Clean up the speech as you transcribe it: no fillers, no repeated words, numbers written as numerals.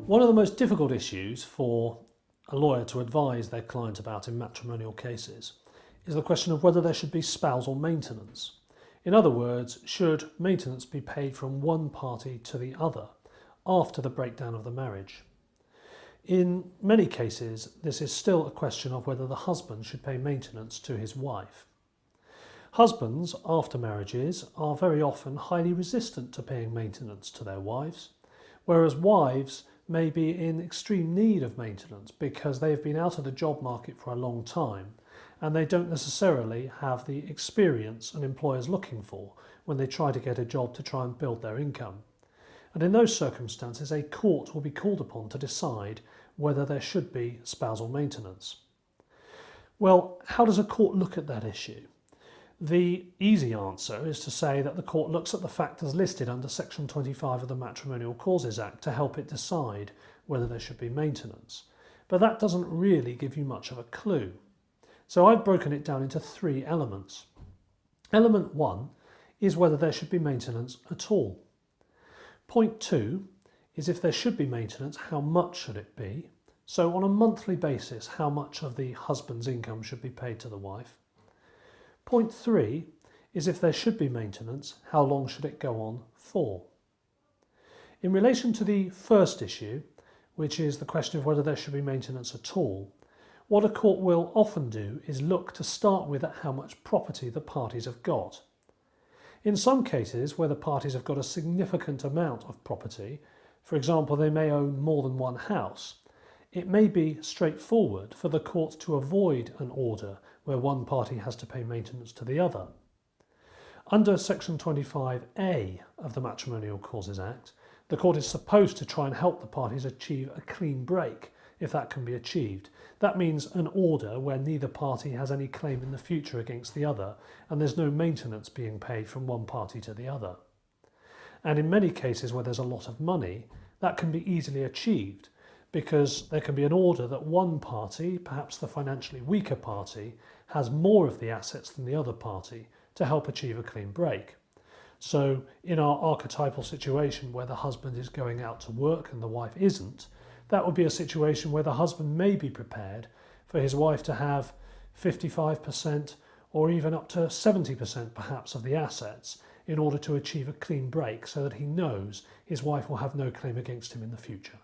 One of the most difficult issues for a lawyer to advise their client about in matrimonial cases is the question of whether there should be spousal maintenance. In other words, should maintenance be paid from one party to the other after the breakdown of the marriage? In many cases, this is still a question of whether the husband should pay maintenance to his wife. Husbands, after marriages, are very often highly resistant to paying maintenance to their wives, whereas wives may be in extreme need of maintenance because they've been out of the job market for a long time and they don't necessarily have the experience an employer's looking for when they try to get a job to try and build their income. And in those circumstances, a court will be called upon to decide whether there should be spousal maintenance. Well, how does a court look at that issue? The easy answer is to say that the court looks at the factors listed under Section 25 of the Matrimonial Causes Act to help it decide whether there should be maintenance. But that doesn't really give you much of a clue. So I've broken it down into three elements. Element 1 is whether there should be maintenance at all. Point 2 is if there should be maintenance, how much should it be? So on a monthly basis, how much of the husband's income should be paid to the wife? Point 3 is if there should be maintenance, how long should it go on for? In relation to the first issue, which is the question of whether there should be maintenance at all, what a court will often do is look to start with at how much property the parties have got. In some cases where the parties have got a significant amount of property, for example they may own more than one house, it may be straightforward for the court to avoid an order where one party has to pay maintenance to the other. Under Section 25A of the Matrimonial Causes Act, the court is supposed to try and help the parties achieve a clean break, if that can be achieved. That means an order where neither party has any claim in the future against the other, and there's no maintenance being paid from one party to the other. And in many cases where there's a lot of money, that can be easily achieved, because there can be an order that one party, perhaps the financially weaker party, has more of the assets than the other party to help achieve a clean break. So in our archetypal situation where the husband is going out to work and the wife isn't, that would be a situation where the husband may be prepared for his wife to have 55% or even up to 70% perhaps of the assets in order to achieve a clean break so that he knows his wife will have no claim against him in the future.